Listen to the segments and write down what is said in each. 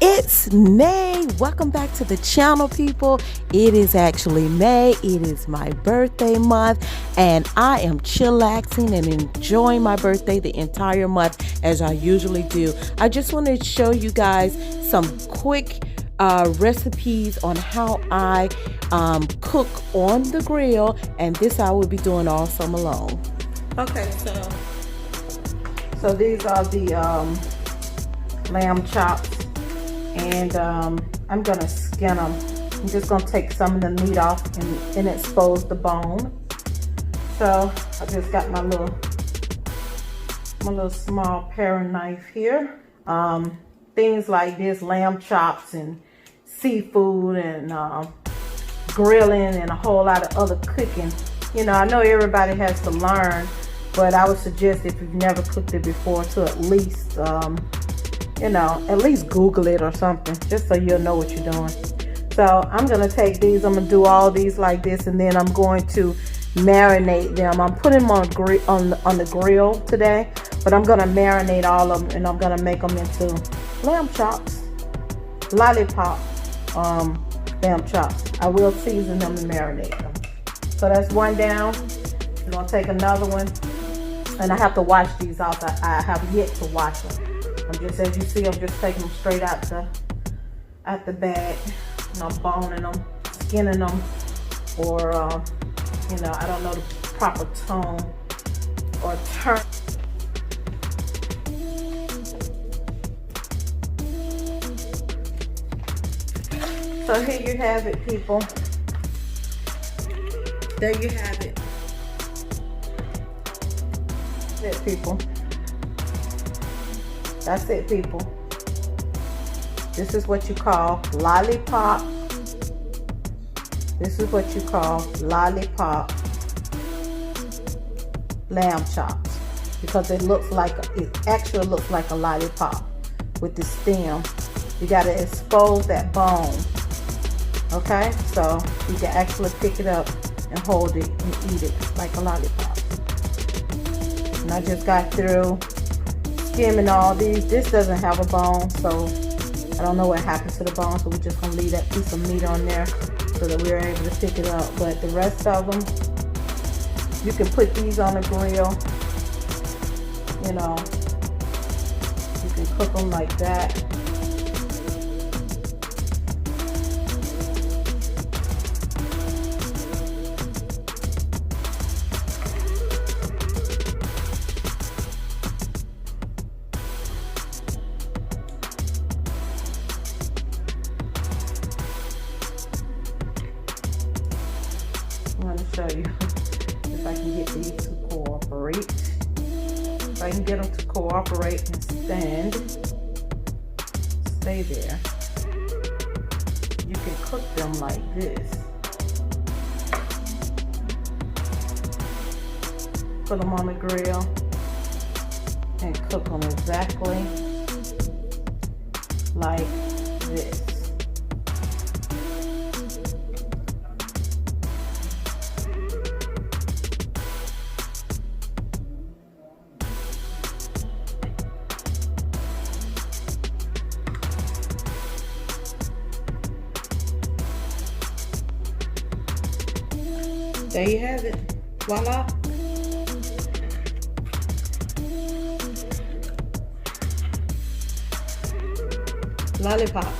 It's May. Welcome back to the channel, people. It is actually May. It is my birthday month, and I am chillaxing and enjoying my birthday the entire month as I usually do. I just wanted to show you guys some quick recipes on how I cook on the grill, and this I will be doing all summer long. Okay, so these are the lamb chops, and I'm gonna skin them. I'm just gonna take some of the meat off and expose the bone. So I just got my little small paring knife here. Things like this, lamb chops and seafood and grilling and a whole lot of other cooking. You know, I know everybody has to learn, but I would suggest if you've never cooked it before to at least you know, at least Google it or something, just so you'll know what you're doing. So I'm gonna take these, I'm gonna do all these like this, and then I'm going to marinate them. I'm putting them on the grill today, but I'm gonna marinate all of them, and I'm gonna make them into lamb chops, lollipop lamb chops. I will season them and marinate them. So that's one down. I'm gonna take another one, and I have to wash these off. I have yet to wash them. I'm just, as you see, I'm just taking them straight out the bag, and I'm boning them, skinning them, or you know, I don't know the proper tone or term. So here you have it, people. There you have it. That's it, people. That's it, people. This is what you call lollipop. This is what you call lollipop lamb chops, because it actually looks like a lollipop with the stem. You got to expose that bone. Okay, so you can actually pick it up and hold it and eat it like a lollipop. And I just got through skimming all these. This doesn't have a bone, so I don't know what happens to the bone, so we're just gonna leave that piece of meat on there so that we're able to pick it up. But the rest of them, you can put these on the grill. You know, you can cook them like that. I'm going to show you if I can get these to cooperate. If I can get them to cooperate and stay there. You can cook them like this. Put them on the grill and cook them exactly like this. There you have it. Voila. Lollipop.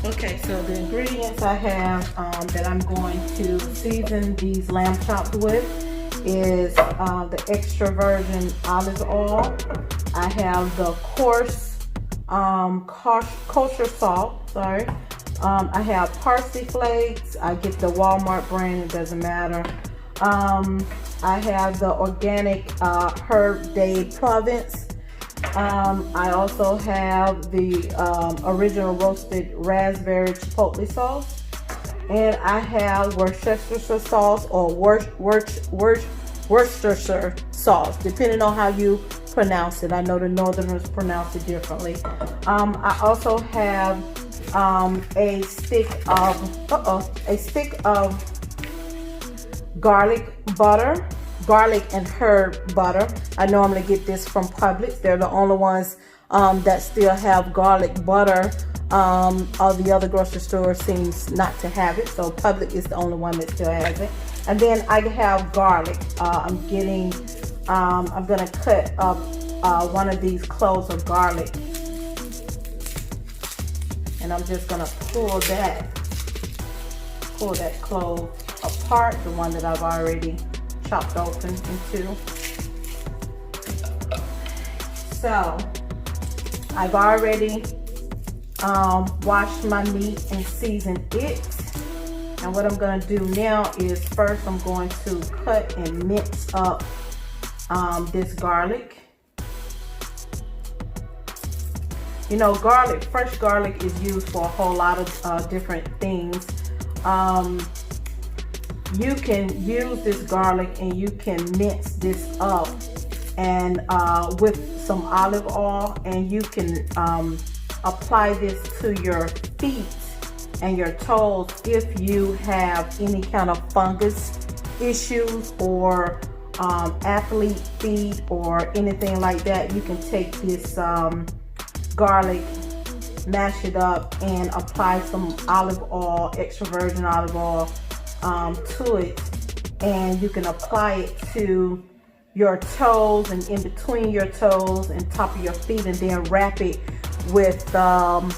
Okay, so the ingredients I have that I'm going to season these lamb chops with is the extra virgin olive oil. I have the coarse kosher salt, sorry. I have parsley flakes. I get the Walmart brand, it doesn't matter. I have the organic herb de Provence. I also have the original roasted raspberry chipotle sauce. And I have Worcestershire sauce or Worcestershire sauce, depending on how you pronounce it. I know the Northerners pronounce it differently. I also have a stick of garlic butter, garlic and herb butter. I normally get this from Publix. They're the only ones that still have garlic butter. All the other grocery stores seems not to have it, so Publix is the only one that still has it. And then I have garlic. I'm gonna cut up one of these cloves of garlic, and I'm just gonna pull that clove apart, the one that I've already chopped open into. So I've already washed my meat and seasoned it. And what I'm going to do now is first I'm going to cut and mince up this garlic. You know, fresh garlic is used for a whole lot of different things. You can use this garlic and you can mince this up and with some olive oil, and you can apply this to your feet and your toes if you have any kind of fungus issues or athlete feet or anything like that. You can take this garlic, mash it up, and apply some olive oil, extra virgin olive oil to it, and you can apply it to your toes and in between your toes and top of your feet, and then wrap it with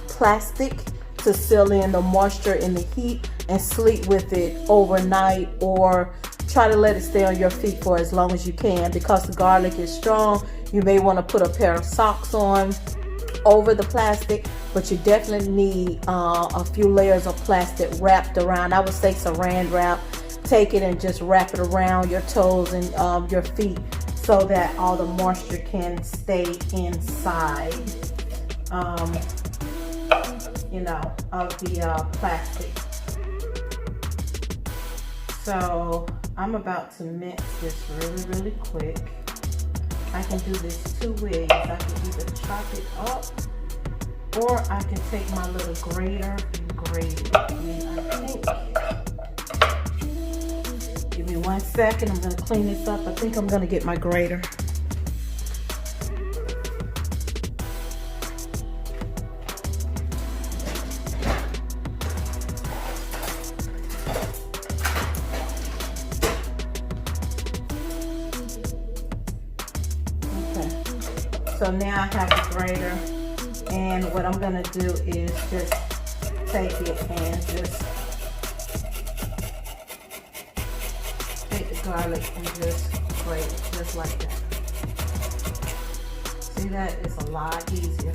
plastic to seal in the moisture and the heat, and sleep with it overnight, or try to let it stay on your feet for as long as you can. Because the garlic is strong, you may want to put a pair of socks on over the plastic, but you definitely need a few layers of plastic wrapped around. I would say saran wrap. Take it and just wrap it around your toes and your feet so that all the moisture can stay inside, you know, of the plastic. So I'm about to mince this really, really quick. I can do this two ways. I can either chop it up, or I can take my little grater and grate it. And I think, give me 1 second, I'm gonna clean this up. I think I'm gonna get my grater. So now I have the grater, and what I'm gonna do is just take it and just take the garlic and just grate it just like that. See that? It's a lot easier.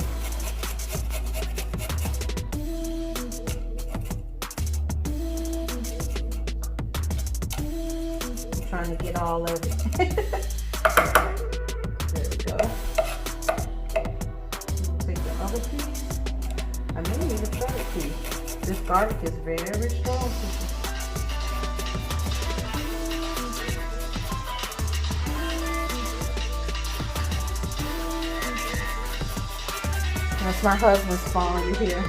I'm trying to get all of it. This garlic is very strong. That's my husband's phone you hear.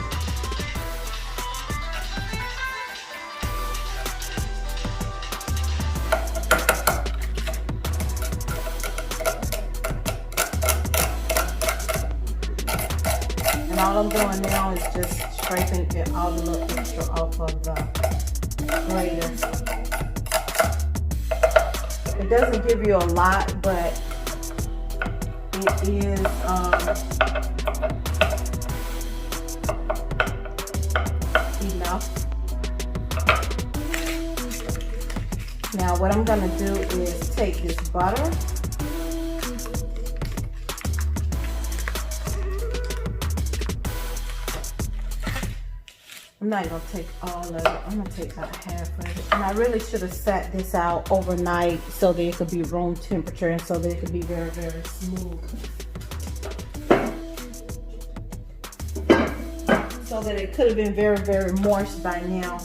And all I'm doing now is just scraping all the little extra off of the grater. It doesn't give you a lot, but it is enough. Now what I'm gonna do is take this butter, I'm not gonna take all of it. I'm gonna take about half of it. And I really should have sat this out overnight so that it could be room temperature and so that it could be very smooth. So that it could have been very moist by now.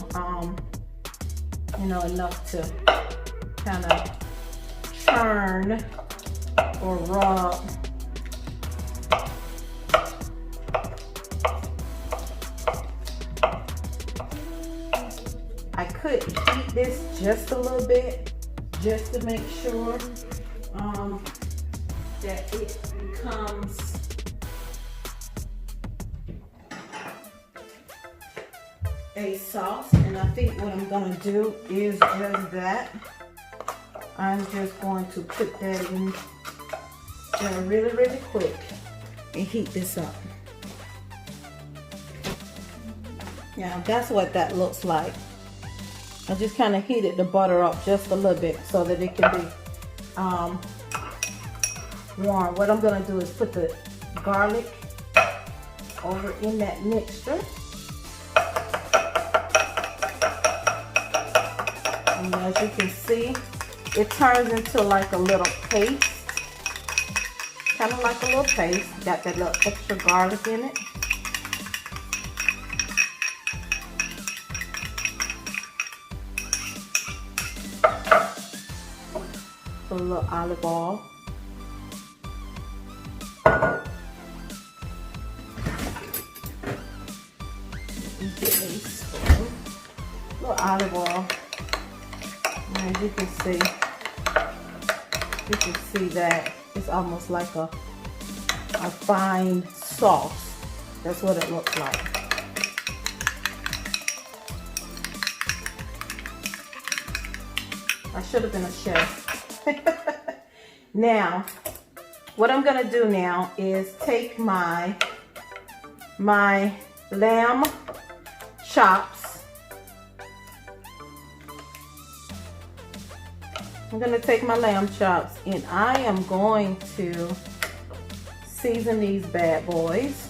You know, enough to kind of turn or rub. I could heat this just a little bit just to make sure that it becomes a sauce. And I think what I'm gonna do is just that. I'm just going to put that in there really, really quick and heat this up. Yeah, that's what that looks like. I just kind of heated the butter up just a little bit so that it can be warm. What I'm gonna do is put the garlic over in that mixture. And as you can see, it turns into like a little paste. Kind of like a little paste. Got that little extra garlic in it. A little olive oil. A little olive oil. And as you can see that it's almost like a fine sauce. That's what it looks like. I should have been a chef. Now, what I'm gonna do now is take my lamb chops. I'm gonna take my lamb chops and I am going to season these bad boys.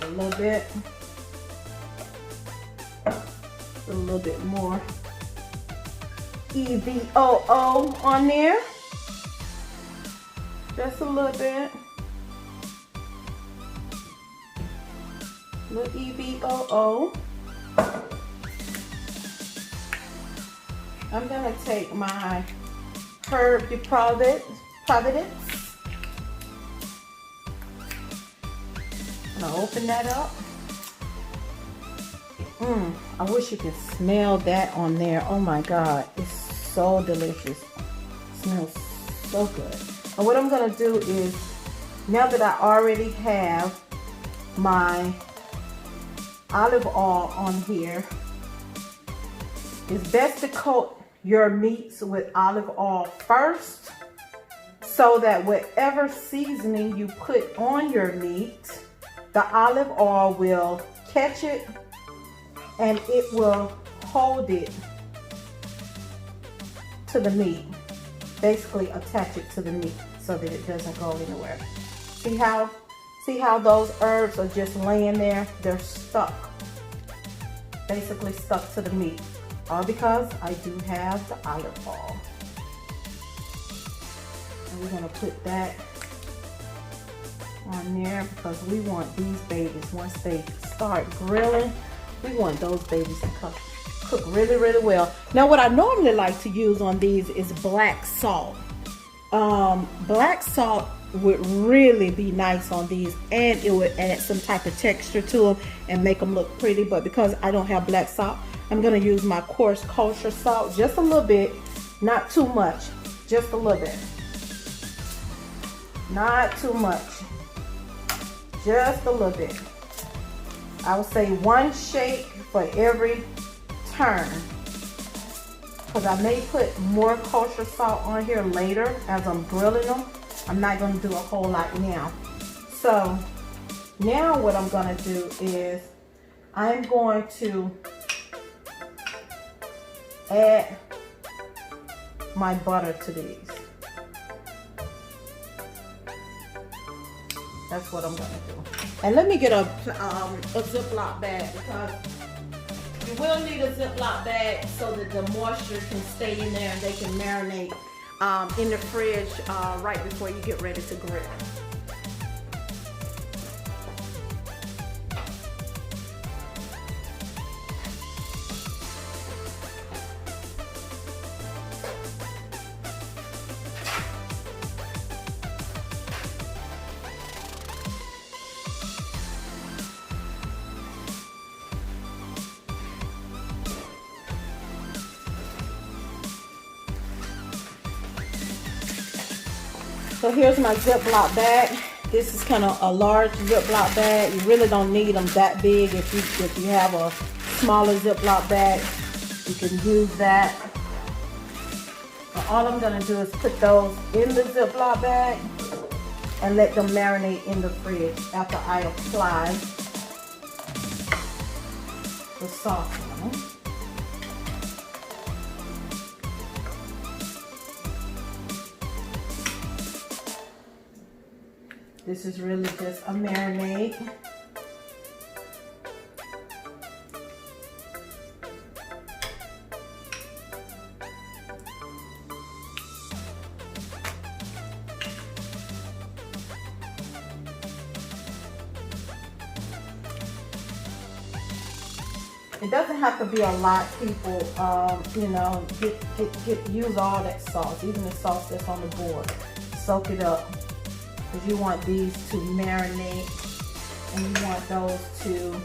A little bit, a little bit more EVOO on there, just a little bit, little EVOO. I'm gonna take my herb de Providence. I'm gonna open that up. I wish you could smell that on there. Oh my God, it's so delicious. It smells so good. And what I'm gonna do is, now that I already have my olive oil on here, it's best to coat your meats with olive oil first, so that whatever seasoning you put on your meat, the olive oil will catch it and it will hold it to the meat. Basically attach it to the meat so that it doesn't go anywhere. See how those herbs are just laying there? They're stuck. Basically stuck to the meat. All because I do have the olive oil. And we're gonna put that on there because we want these babies, once they start grilling, we want those babies to cook really, really well. Now what I normally like to use on these is black salt. Black salt would really be nice on these, and it would add some type of texture to them and make them look pretty. But because I don't have black salt, I'm gonna use my coarse kosher salt, just a little bit, not too much, just a little bit. Not too much. Just a little bit. I would say one shake for every turn, because I may put more kosher salt on here later as I'm grilling them. I'm not going to do a whole lot now. So now what I'm going to do is I'm going to add my butter to these. That's what I'm gonna do. And let me get a Ziploc bag, because you will need a Ziploc bag so that the moisture can stay in there and they can marinate in the fridge right before you get ready to grill. So here's my Ziploc bag. This is kind of a large Ziploc bag. You really don't need them that big. If you have a smaller Ziploc bag, you can use that. But all I'm gonna do is put those in the Ziploc bag and let them marinate in the fridge after I apply the sauce on them. This is really just a marinade. It doesn't have to be a lot, people. You know, use all that sauce, even the sauce that's on the board. Soak it up, because you want these to marinate, and you want those to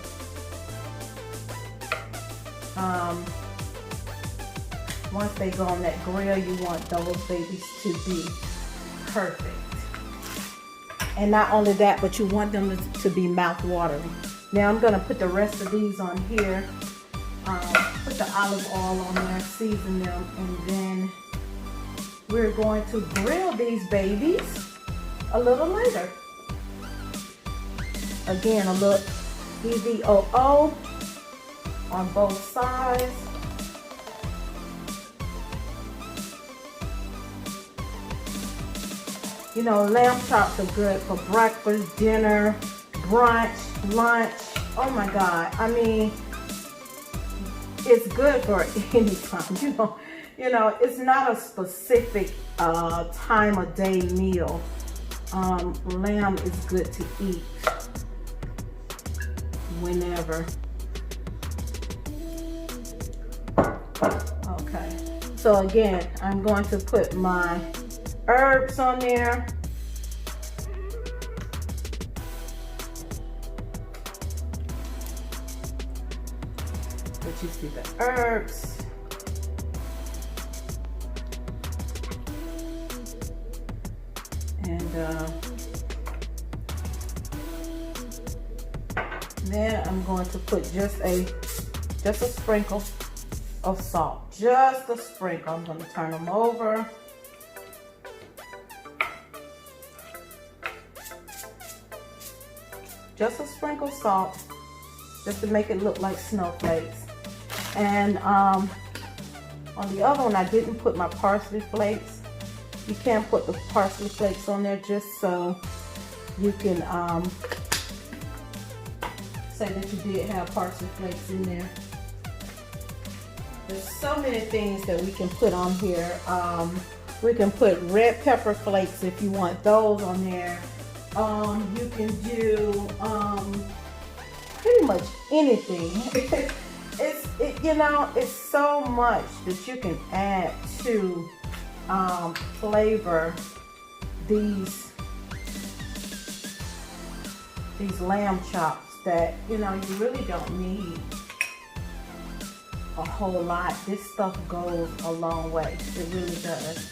once they go on that grill, you want those babies to be perfect. And not only that, but you want them to be mouth-watering. Now I'm gonna put the rest of these on here. Put the olive oil on there, season them, and then we're going to grill these babies a little later. Again, a little EVOO on both sides. You know, lamb chops are good for breakfast, dinner, brunch, lunch. Oh my God. I mean, it's good for any time. You know, it's not a specific time of day meal. Lamb is good to eat whenever. Okay. So again, I'm going to put my herbs on there. But you see the herbs. And then I'm going to put just a sprinkle of salt. Just a sprinkle. I'm going to turn them over. Just a sprinkle of salt, just to make it look like snowflakes. And on the other one, I didn't put my parsley flakes. You can put the parsley flakes on there just so you can say that you did have parsley flakes in there. There's so many things that we can put on here. We can put red pepper flakes if you want those on there. You can do pretty much anything. You know, it's so much that you can add to flavor these lamb chops that, you know, you really don't need a whole lot. This stuff goes a long way. It really does.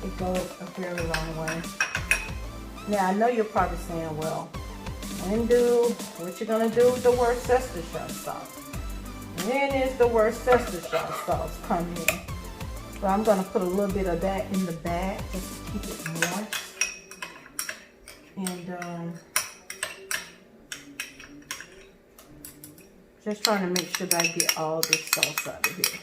It goes a very long way. Now I know you're probably saying, well, what you're gonna do with the Worcestershire sauce? When is the Worcestershire sauce come in? So I'm gonna put a little bit of that in the bag just to keep it moist. And just trying to make sure that I get all this sauce out of here.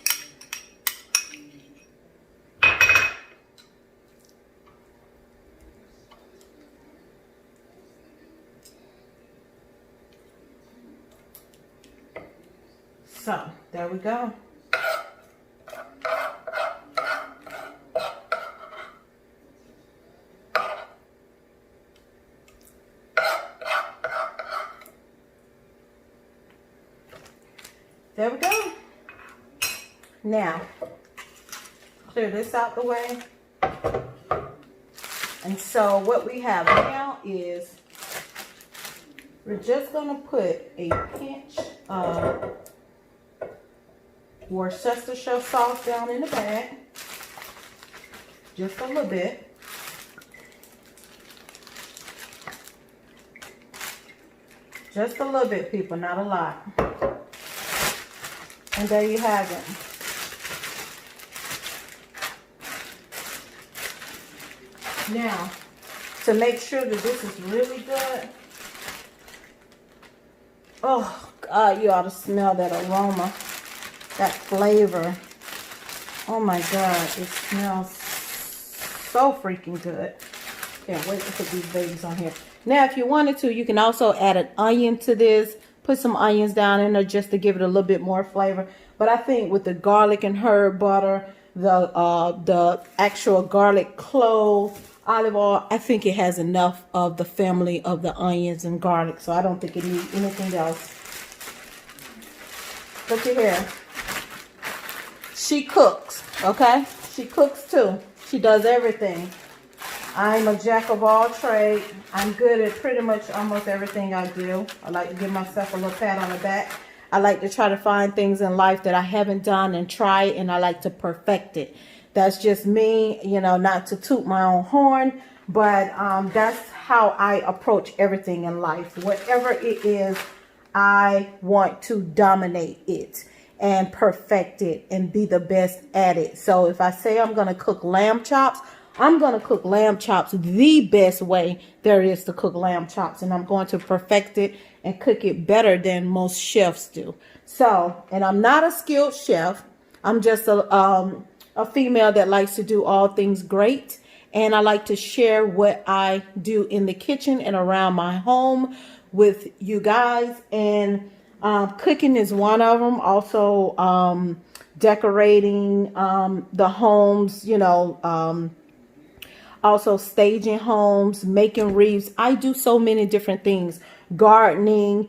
So, there we go. There we go. Now, clear this out the way. And so what we have now is we're just going to put a pinch of Worcestershire sauce down in the bag. just a little bit. Just a little bit, people, not a lot. And there you have it. Now, to make sure that this is really good, oh God, you ought to smell that aroma, that flavor. Oh my God, it smells so freaking good. Can't wait to put these babies on here. Now, if you wanted to, you can also add an onion to this. Put some onions down in there just to give it a little bit more flavor. But I think with the garlic and herb butter, the actual garlic clove, olive oil, I think it has enough of the family of the onions and garlic. So I don't think it needs anything else. Look at here. She cooks, okay? She cooks too. She does everything. I'm a jack of all trades. I'm good at pretty much almost everything I do. I like to give myself a little pat on the back. I like to try to find things in life that I haven't done and try it, and I like to perfect it. That's just me, you know, not to toot my own horn, but that's how I approach everything in life. Whatever it is, I want to dominate it and perfect it and be the best at it. So if I say I'm going to cook lamb chops, I'm going to cook lamb chops the best way there is to cook lamb chops. And I'm going to perfect it and cook it better than most chefs do. So, and I'm not a skilled chef. I'm just a female that likes to do all things great. And I like to share what I do in the kitchen and around my home with you guys. And cooking is one of them. Also, decorating the homes, you know, also staging homes, making wreaths. I do so many different things. Gardening.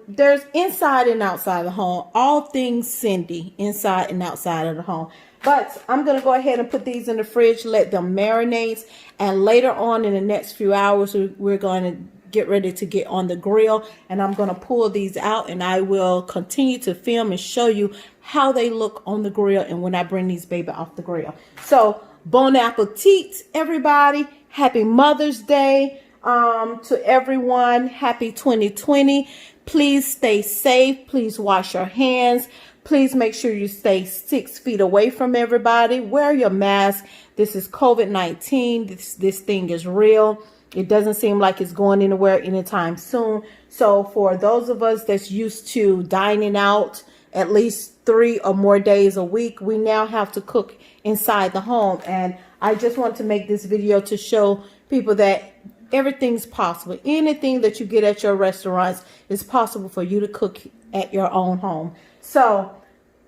There's inside and outside the home. All things Cindy, inside and outside of the home. But I'm going to go ahead and put these in the fridge, let them marinate. And later on in the next few hours, we're going to get ready to get on the grill. And I'm going to pull these out, and I will continue to film and show you how they look on the grill and when I bring these baby off the grill. So, bon appetit, everybody. Happy Mother's Day to everyone. Happy 2020. Please stay safe. Please wash your hands. Please make sure you stay 6 feet away from everybody. Wear your mask. This is COVID-19. This thing is real. It doesn't seem like it's going anywhere anytime soon. So for those of us that's used to dining out at least 3 or more days a week, we now have to cook inside the home. And I just want to make this video to show people that everything's possible. Anything that you get at your restaurants is possible for you to cook at your own home. So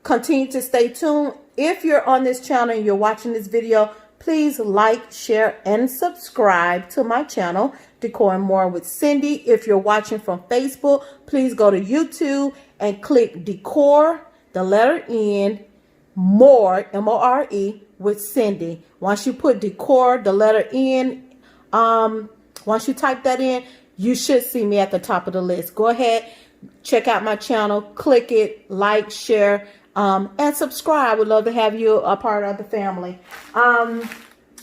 continue to stay tuned. If you're on this channel and you're watching this video, please like, share, and subscribe to my channel, Decor and More with Cindy. If you're watching from Facebook, please go to YouTube and click Decor, the letter N, More, M-O-R-E, with Cindy. Once you put Decor, the letter N, once you type that in, you should see me at the top of the list. Go ahead, check out my channel, click it, like, share, and subscribe. We'd love to have you a part of the family.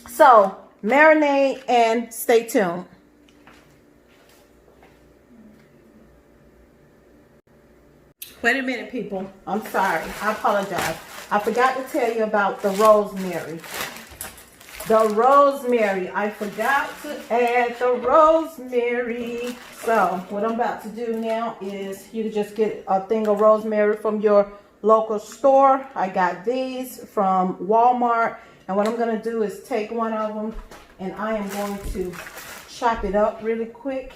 So marinate and stay tuned. Wait a minute, people. I'm sorry. I apologize. I forgot to tell you about the rosemary. The rosemary. I forgot to add the rosemary. So what I'm about to do now is you can just get a thing of rosemary from your local store. I got these from Walmart. And what I'm going to do is take one of them and I am going to chop it up really quick.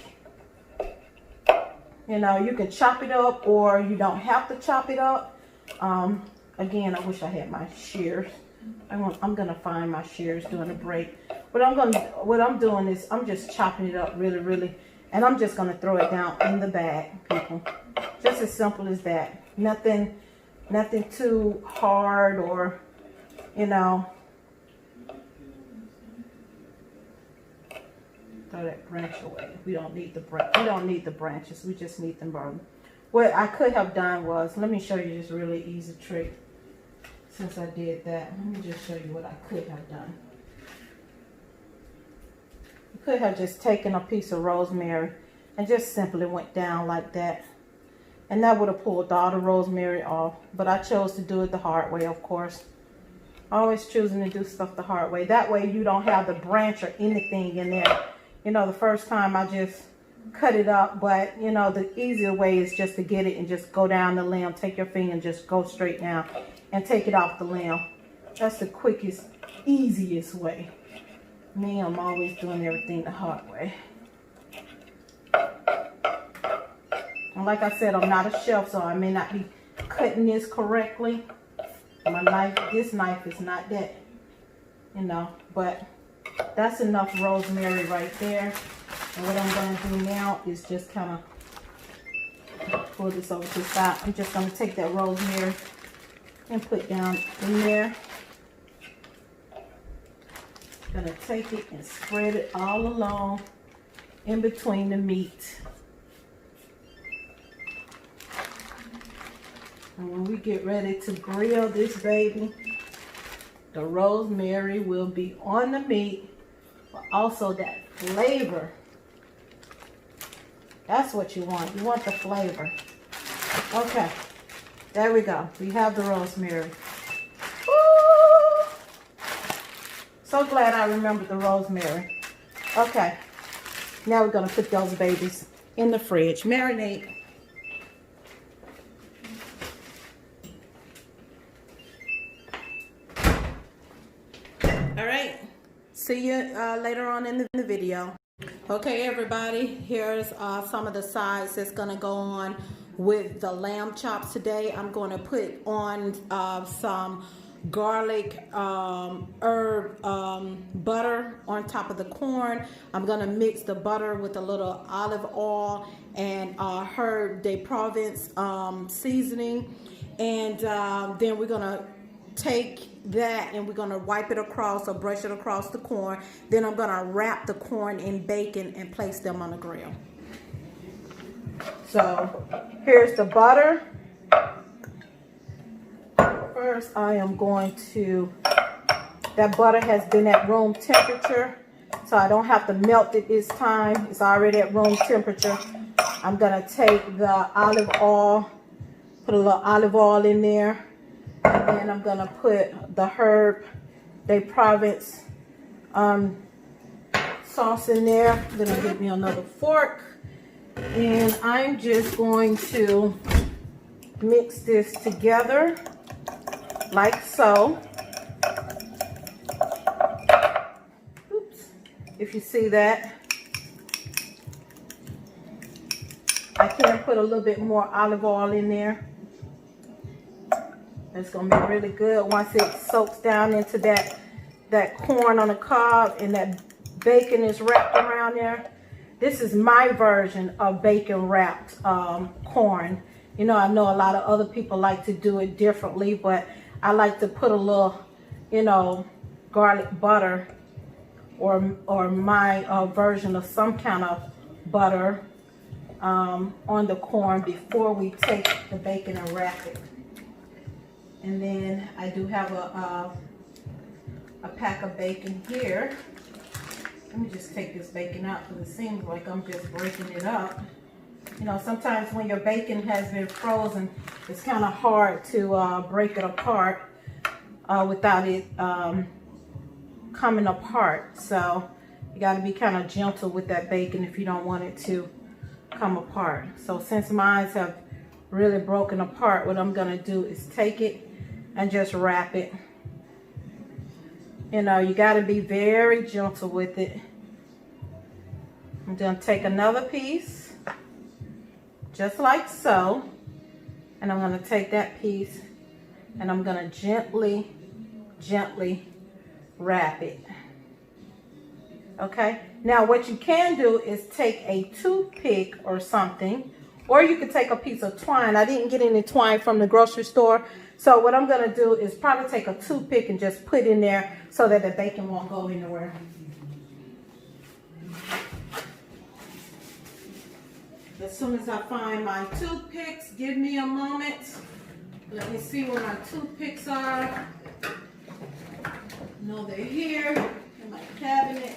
You know, you can chop it up or you don't have to chop it up. Again, I wish I had my shears. I'm going to find my shears during the break. What I'm doing is I'm just chopping it up really. And I'm just going to throw it down in the bag, people. Just as simple as that. Nothing too hard or, you know. Throw that branch away. We don't need the branches. We just need them burden. What I could have done was, let me show you this really easy trick. Since I did that, let me just show you what I could have done. could have just taken a piece of rosemary and just simply went down like that. And that would have pulled all the rosemary off. But I chose to do it the hard way, of course. Always choosing to do stuff the hard way. That way you don't have the branch or anything in there. You know, the first time I just cut it up. But, you know, the easier way is just to get it and just go down the limb. Take your finger and just go straight down and take it off the limb. That's the quickest, easiest way. Me, I'm always doing everything the hard way. And like I said, I'm not a chef, so I may not be cutting this correctly. My knife, this knife is not that, you know, but that's enough rosemary right there. And what I'm going to do now is just kind of pull this over to the side. I'm just going to take that rosemary and put down in there. Going to take it and spread it all along in between the meat. And when we get ready to grill this baby, the rosemary will be on the meat, but also that flavor. That's what you want. You want the flavor. Okay, there we go. We have the rosemary. Woo! So glad I remembered the rosemary. Okay, now we're going to put those babies in the fridge. Marinate. All right, see you later on in the video. Okay, everybody, here's some of the sides that's gonna go on with the lamb chops today. I'm gonna put on some garlic herb butter on top of the corn. I'm gonna mix the butter with a little olive oil and herb de Provence seasoning, and then we're gonna take that and we're gonna wipe it across or brush it across the corn. Then I'm gonna wrap the corn in bacon and place them on the grill. So here's the butter. First I am going to, that butter has been at room temperature, so I don't have to melt it this time. It's already at room temperature. I'm gonna take the olive oil, put a little olive oil in there. And then I'm going to put the herb de Provence sauce in there. I'm going to get me another fork. And I'm just going to mix this together like so. Oops. If you see that. I can put a little bit more olive oil in there. It's going to be really good once it soaks down into that corn on the cob and that bacon is wrapped around there. This is my version of bacon wrapped corn. You know, I know a lot of other people like to do it differently, but I like to put a little, you know, garlic butter or my version of some kind of butter on the corn before we take the bacon and wrap it. And then I do have a pack of bacon here. Let me just take this bacon out because it seems like I'm just breaking it up. You know, sometimes when your bacon has been frozen, it's kind of hard to break it apart without it coming apart. So you got to be kind of gentle with that bacon if you don't want it to come apart. So since mine have really broken apart, what I'm going to do is take it and just wrap it. You know, you got to be very gentle with it. I'm going to take another piece, just like so. And I'm going to take that piece and I'm going to gently, gently wrap it. Okay? Now, what you can do is take a toothpick or something, or you could take a piece of twine. I didn't get any twine from the grocery store. So what I'm going to do is probably take a toothpick and just put in there so that the bacon won't go anywhere. As soon as I find my toothpicks, give me a moment. Let me see where my toothpicks are. No, they're here in my cabinet.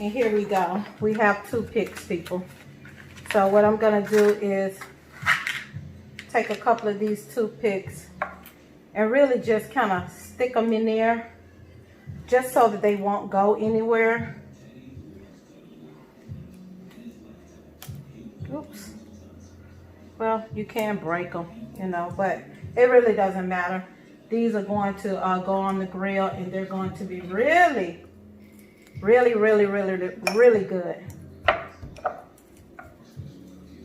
And here we go. We have toothpicks, people. So what I'm gonna do is take a couple of these toothpicks and really just kind of stick them in there just so that they won't go anywhere. Oops. Well, you can break them, you know, but it really doesn't matter. These are going to go on the grill, and they're going to be really good.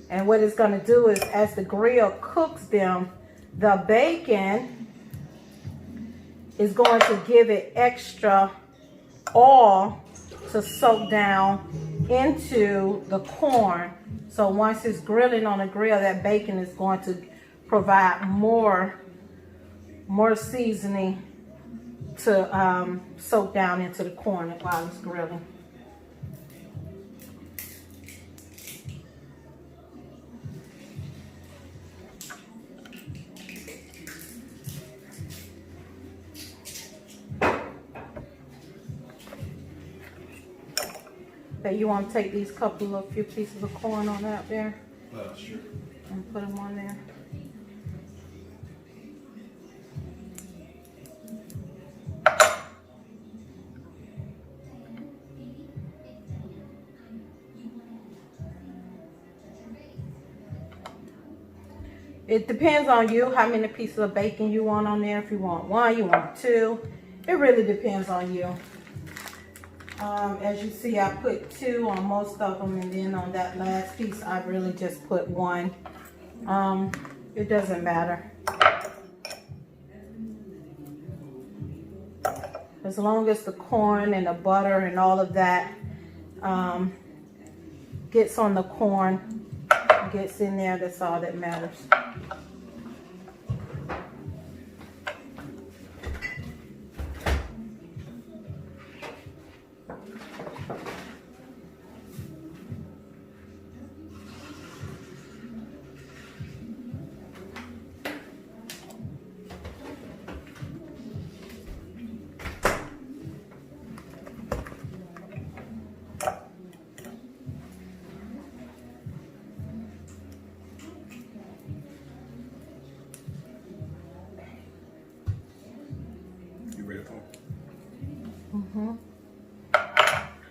And what it's going to do is, as the grill cooks them, the bacon is going to give it extra oil to soak down into the corn. So once it's grilling on the grill, that bacon is going to provide more seasoning to soak down into the corn while it's grilling. Okay, you want to take these few pieces of corn on out there? Sure. And put them on there. It depends on you how many pieces of bacon you want on there. If you want one, you want two. It really depends on you. As you see, I put two on most of them, and then on that last piece, I really just put one. It doesn't matter. As long as the corn and the butter and all of that gets on the corn, gets in there, that's all that matters.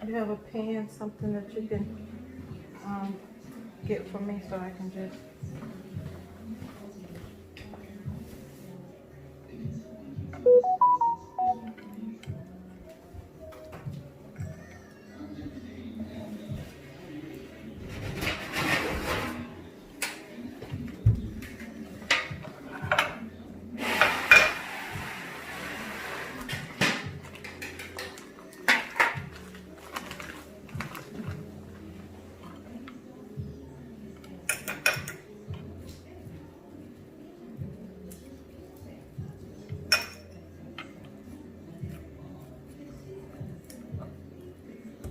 You have a pan, something that you can get for me, so I can just.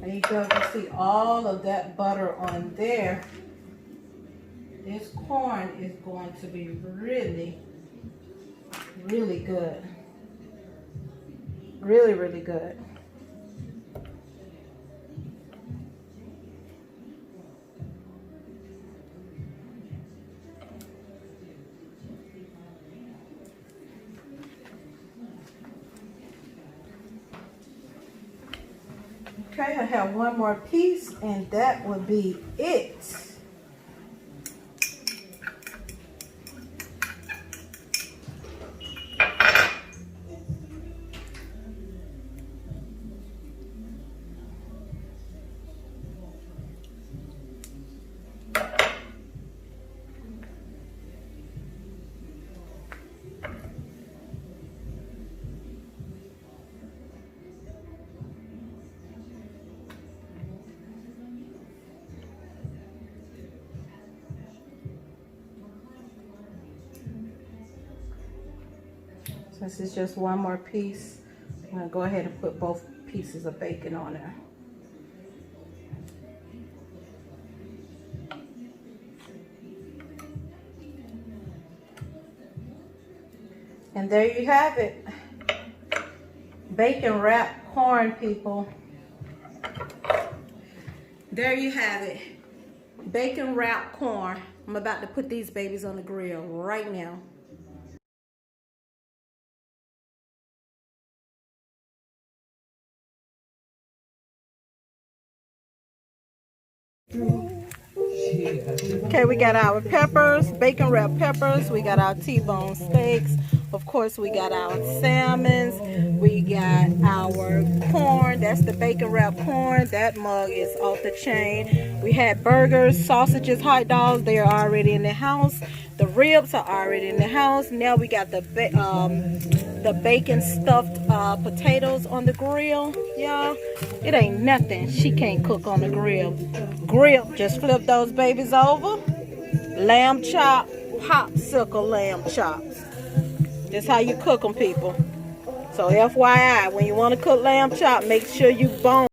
There you go. You see all of that butter on there. This corn is going to be really good. Really good. Okay, I have one more piece, and that would be it. Since it's just one more piece, I'm going to go ahead and put both pieces of bacon on there. And there you have it. Bacon wrapped corn, people. There you have it. Bacon wrapped corn. I'm about to put these babies on the grill right now. Okay, we got our peppers, bacon wrapped peppers. We got our T-bone steaks. Of course, we got our salmons. We got our corn. That's the bacon wrapped corn. That mug is off the chain. We had burgers, sausages, hot dogs. They are already in the house. The ribs are already in the house. Now we got the bacon stuffed potatoes on the grill, y'all. It ain't nothing she can't cook on the grill. Just flip those babies over. Lamb chop, popsicle lamb chops. That's how you cook them, people. So FYI, when you want to cook lamb chop, make sure you bone.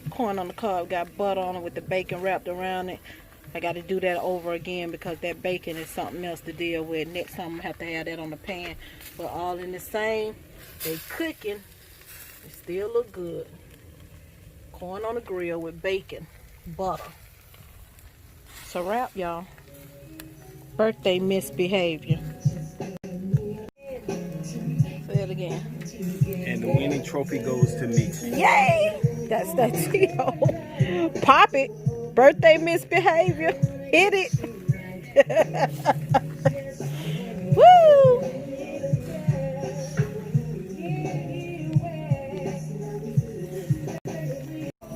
Corn on the cob, got butter on it with the bacon wrapped around it. I got to do that over again because that bacon is something else to deal with. Next time I'm going to have to have that on the pan. But all in the same, they cooking. It still look good. Corn on the grill with bacon, butter. It's a wrap, y'all. Birthday misbehavior. Say it again. And the winning trophy goes to me. Yay! That's that Tito. Pop it. Birthday misbehavior. Hit it. Woo!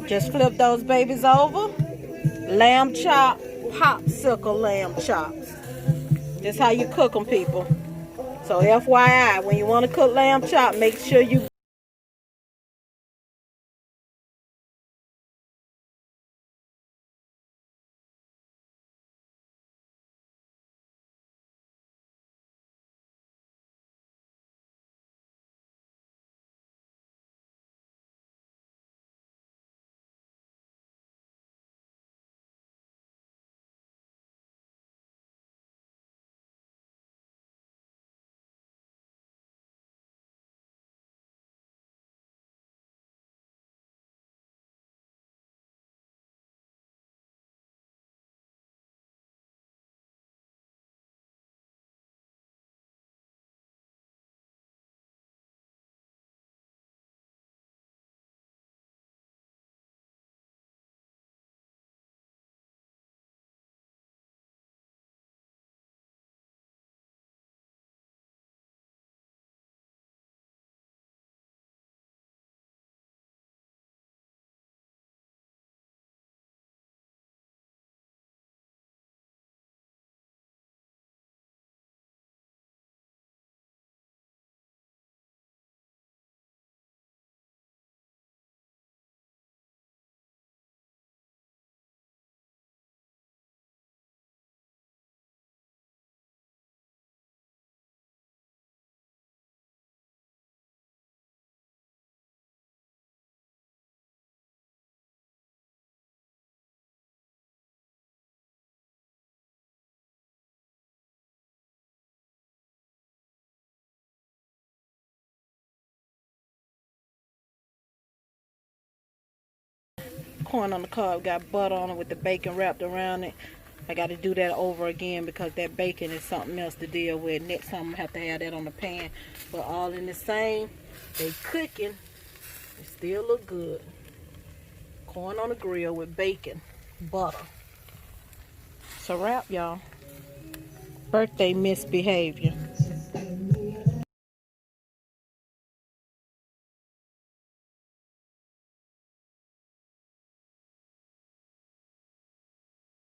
Just flip those babies over. Lamb chop, popsicle lamb chops. That's how you cook them, people. So FYI, when you want to cook lamb chop, make sure you corn on the cob, got butter on it with the bacon wrapped around it. I got to do that over again because that bacon is something else to deal with. Next time I'm going to have to have that on the pan. But all in the same, they cooking. It still look good. Corn on the grill with bacon, butter. It's a wrap, y'all. Birthday misbehavior.